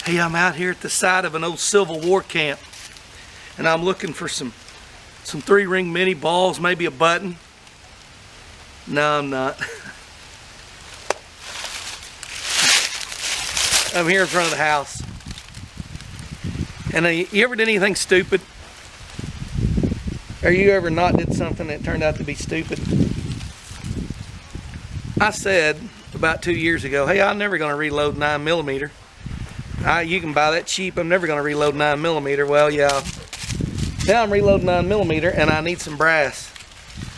Hey, I'm out here at the side of an old Civil War camp, and I'm looking for some 3-ring mini balls, maybe a button. No, I'm not. I'm here in front of the house. And you ever did anything stupid? Or you ever not did something that turned out to be stupid? I said about 2 years ago, hey, I'm never going to reload 9mm. You can buy that cheap. I'm never going to reload 9mm. Well, yeah. Now I'm reloading 9mm and I need some brass.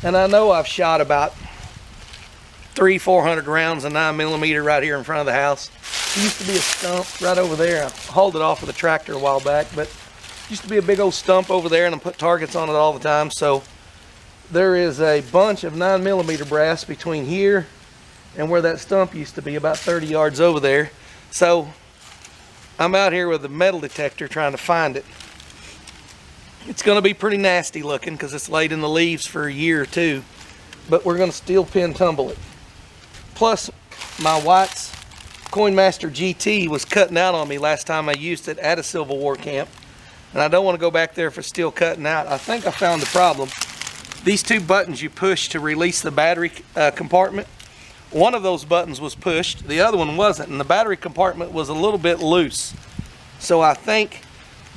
And I know I've shot about 300-400 rounds of 9mm right here in front of the house. There used to be a stump right over there. I hauled it off with a tractor a while back, but it used to be a big old stump over there, and I put targets on it all the time. So there is a bunch of 9mm brass between here and where that stump used to be, about 30 yards over there. So I'm out here with a metal detector trying to find it. It's going to be pretty nasty looking because it's laid in the leaves for a year or two, but we're going to steel pin tumble it. Plus, my White's Coinmaster GT was cutting out on me last time I used it at a Civil War camp, and I don't want to go back there for still cutting out. I think I found the problem. These two buttons you push to release the battery compartment, one of those buttons was pushed, the other one wasn't, and the battery compartment was a little bit loose. So I think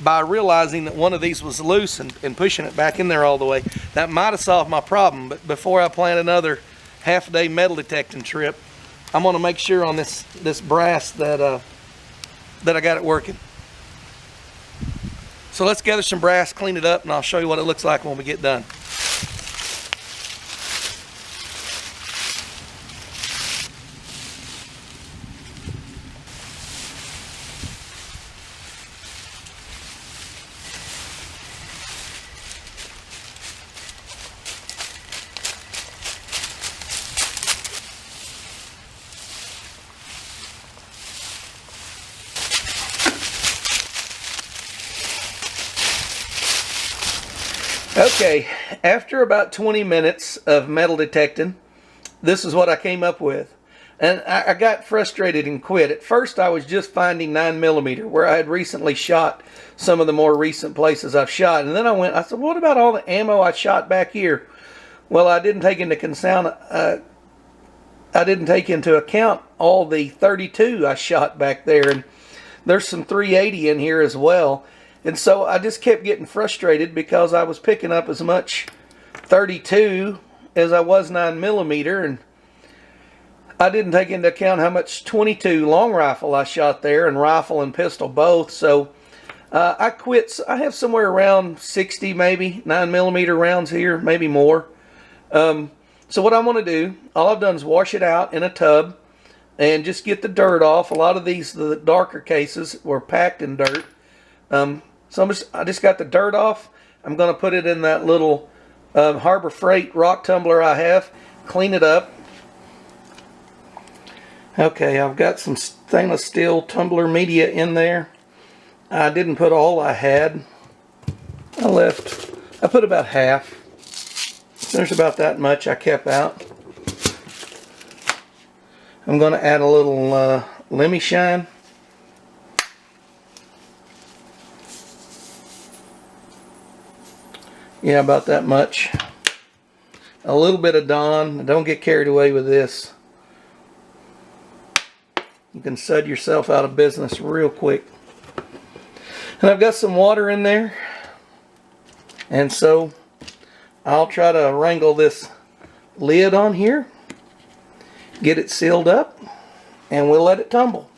by realizing that one of these was loose and pushing it back in there all the way, that might have solved my problem. But before I plan another half-day metal detecting trip, I'm going to make sure on this brass that I got it working. So let's gather some brass, clean it up, and I'll show you what it looks like when we get done. Okay, after about 20 minutes of metal detecting, this is what I came up with. And I got frustrated and quit. At first I was just finding 9mm where I had recently shot some of the more recent places I've shot. And then I said, what about all the ammo I shot back here? Well, I didn't take into account all the 32 I shot back there. And there's some 380 in here as well. And so I just kept getting frustrated because I was picking up as much 32 as I was 9mm, and I didn't take into account how much 22 long rifle I shot there, and rifle and pistol both. So I quit. I have somewhere around 60 maybe 9mm rounds here, maybe more. So what I'm going to do, all I've done is wash it out in a tub and just get the dirt off. A lot of these, the darker cases, were packed in dirt. So I just got the dirt off. I'm going to put it in that little Harbor Freight rock tumbler I have. Clean it up. Okay, I've got some stainless steel tumbler media in there. I didn't put all I had. I put about half. There's about that much I kept out. I'm going to add a little Lemmy Shine. Yeah, about that much. A little bit of Dawn. Don't get carried away with this. You can sud yourself out of business real quick. And I've got some water in there. And so I'll try to wrangle this lid on here, get it sealed up, and we'll let it tumble.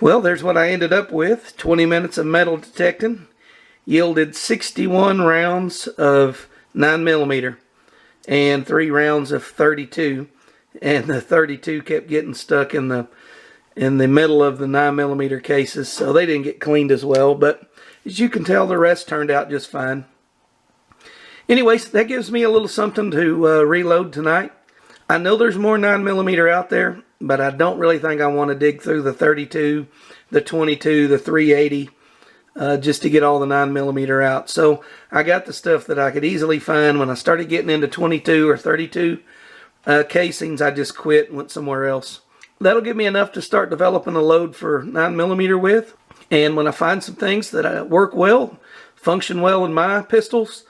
Well, there's what I ended up with. 20 minutes of metal detecting yielded 61 rounds of 9mm and 3 rounds of 32. And the 32 kept getting stuck in the middle of the 9mm cases, so they didn't get cleaned as well. But as you can tell, the rest turned out just fine. Anyways, that gives me a little something to reload tonight. I know there's more 9mm out there, but I don't really think I want to dig through the 32, the 22, the 380, just to get all the 9mm out. So I got the stuff that I could easily find. When I started getting into 22 or 32 casings, I just quit and went somewhere else. That'll give me enough to start developing a load for 9mm with. And when I find some things that work well, function well in my pistols,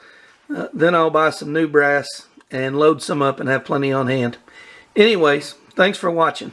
then I'll buy some new brass and load some up and have plenty on hand. Anyways, thanks for watching.